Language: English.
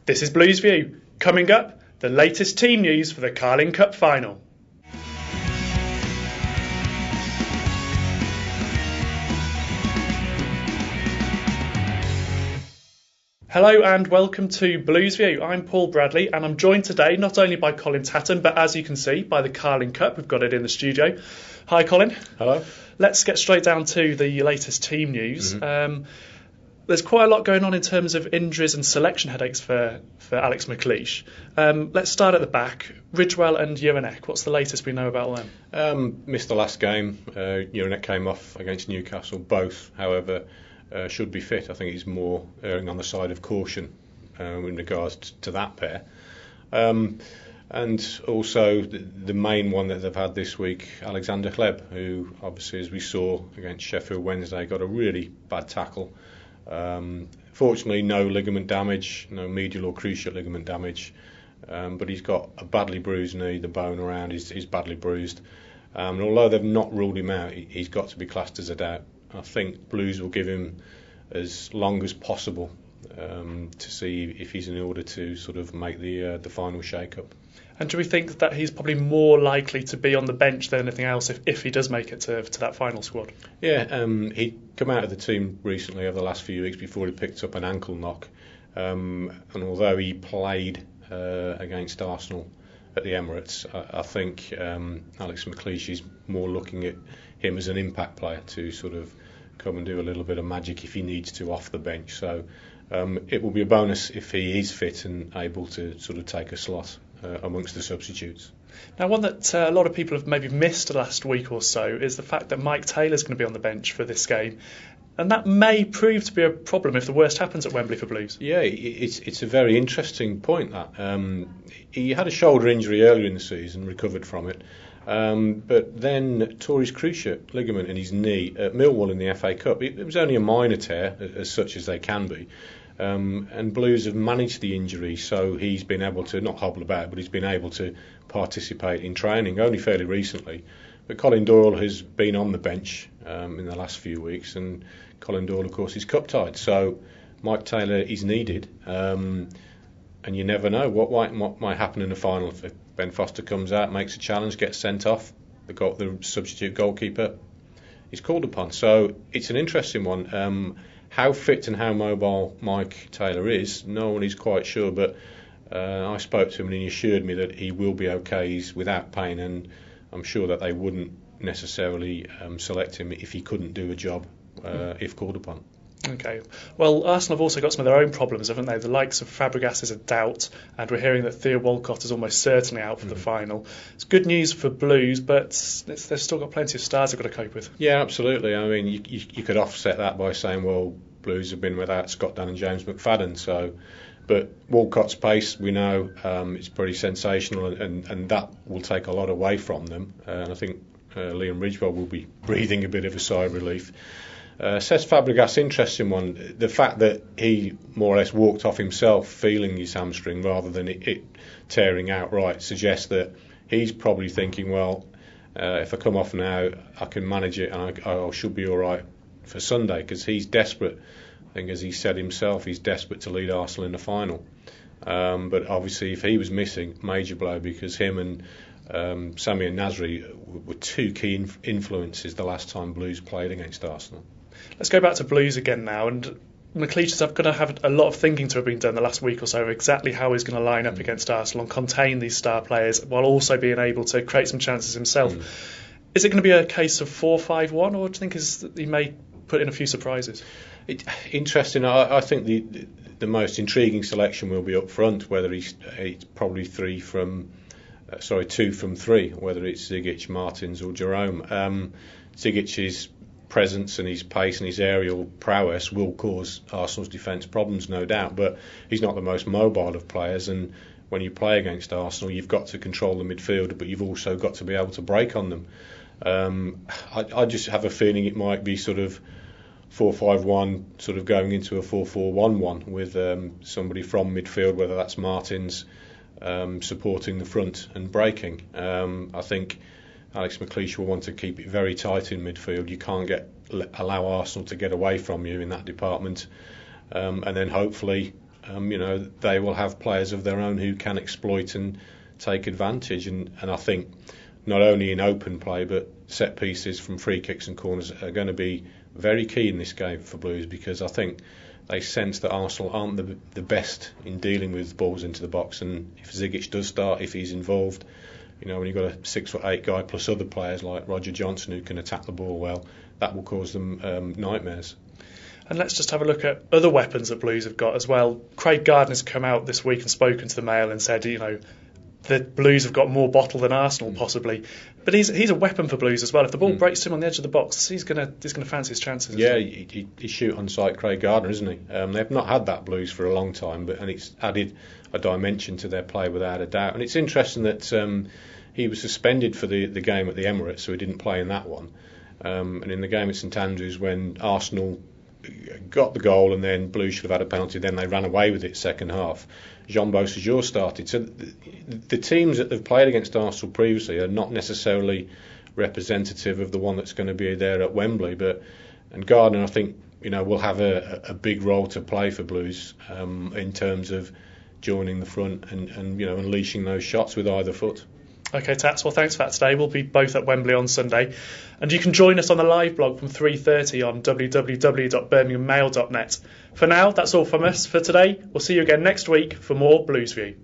This is Blues View. Coming up, the latest team news for the Carling Cup final. Hello and welcome to Blues View. I'm Paul Bradley and I'm joined today not only by Colin Tatton, but as you can see by the Carling Cup. We've got it in the studio. Hi Colin. Hello. Let's get straight down to the latest team news. There's quite a lot going on in terms of injuries and selection headaches for Alex McLeish. Let's start at the back. Ridgewell and Jovanek, what's the latest we know about them? Missed the last game. Jovanek came off against Newcastle. Both, however, should be fit. I think he's more erring on the side of caution in regards to that pair. And also the main one that they've had this week, Alexander Hleb, who obviously, as we saw against Sheffield Wednesday, got a really bad tackle. Fortunately, no ligament damage, no medial or cruciate ligament damage, but he's got a badly bruised knee. The bone around is badly bruised. And although they've not ruled him out, he's got to be classed as a doubt. I think Blues will give him as long as possible to see if he's in order to sort of make the final shake-up. And do we think that he's probably more likely to be on the bench than anything else if he does make it to that final squad? Yeah, he'd come out of the team recently over the last few weeks before he picked up an ankle knock. And although he played against Arsenal at the Emirates, I think Alex McLeish is more looking at him as an impact player to sort of come and do a little bit of magic if he needs to off the bench. So it will be a bonus if he is fit and able to sort of take a slot amongst the substitutes. Now, one that a lot of people have maybe missed last week or so is the fact that Mike Taylor's going to be on the bench for this game. And that may prove to be a problem if the worst happens at Wembley for Blues. Yeah, it's a very interesting point, that. He had a shoulder injury earlier in the season, recovered from it, but then tore his cruciate ligament in his knee at Millwall in the FA Cup. It was only a minor tear, as such as they can be. And Blues have managed the injury, so he's been able to not hobble about, but he's been able to participate in training only fairly recently. But Colin Doyle has been on the bench in the last few weeks, and Colin Doyle, of course, is cup-tied. So Mike Taylor is needed, and you never know what might happen in the final. If Ben Foster comes out, makes a challenge, gets sent off, the substitute goalkeeper is called upon. So it's an interesting one. How fit and how mobile Mike Taylor is, no one is quite sure, but I spoke to him and he assured me that he will be okay. He's without pain, and I'm sure that they wouldn't necessarily select him if he couldn't do a job if called upon. Okay. Well, Arsenal have also got some of their own problems, haven't they? The likes of Fabregas is a doubt, and we're hearing that Theo Walcott is almost certainly out for the final. It's good news for Blues, but they've still got plenty of stars they've got to cope with. Yeah, absolutely. I mean, you could offset that by saying, well, Blues have been without Scott Dunn and James McFadden, but Walcott's pace, we know, it's pretty sensational, and that will take a lot away from them. And I think Liam Ridgewell will be breathing a bit of a sigh of relief. Cesc Fabregas, interesting one. The fact that he more or less walked off himself feeling his hamstring rather than it tearing outright suggests that he's probably thinking, well, if I come off now, I can manage it and I should be all right for Sunday, because he's desperate. I think, as he said himself, he's desperate to lead Arsenal in the final. But obviously, if he was missing, major blow, because him and Sami and Nasri were two key influences the last time Blues played against Arsenal. Let's go back to Blues again now, and McLeish is going to have a lot of thinking to have been done the last week or so of exactly how he's going to line up against Arsenal and contain these star players while also being able to create some chances himself. Is it going to be a case of 4-5-1, or do you think he may put in a few surprises? Interesting. I think the most intriguing selection will be up front, whether it's probably 2 from 3, whether it's Zigic, Martins or Jerome. Zigic's presence and his pace and his aerial prowess will cause Arsenal's defence problems, no doubt, but he's not the most mobile of players, and when you play against Arsenal you've got to control the midfield, but you've also got to be able to break on them. I just have a feeling it might be sort of 4-5-1 sort of going into a 4-4-1-1 with somebody from midfield, whether that's Martins supporting the front and breaking. I think Alex McLeish will want to keep it very tight in midfield. You can't allow Arsenal to get away from you in that department, and then hopefully they will have players of their own who can exploit and take advantage. And I think not only in open play, but set pieces from free kicks and corners are going to be very key in this game for Blues, because I think they sense that Arsenal aren't the best in dealing with balls into the box. And if Zigic does start, if he's involved, when you've got a 6'8" guy plus other players like Roger Johnson who can attack the ball well, that will cause them nightmares. And let's just have a look at other weapons that Blues have got as well. Craig Gardner's come out this week and spoken to the Mail and said, the Blues have got more bottle than Arsenal possibly, but he's a weapon for Blues as well. If the ball breaks to him on the edge of the box, he's gonna fancy his chances. Yeah, he's shoot on sight, Craig Gardner, isn't he? They've not had that Blues for a long time, and it's added a dimension to their play without a doubt. And it's interesting that he was suspended for the game at the Emirates, so he didn't play in that one. And in the game at St Andrews, when Arsenal got the goal and then Blues should have had a penalty, then they ran away with it second half, Jean Beausejour started. So the teams that have played against Arsenal previously are not necessarily representative of the one that's going to be there at Wembley. And Gardner, I think, will have a big role to play for Blues in terms of joining the front and unleashing those shots with either foot. OK, Tats, well, thanks for that today. We'll be both at Wembley on Sunday. And you can join us on the live blog from 3:30 on www.birminghammail.net. For now, that's all from us for today. We'll see you again next week for more Blues View.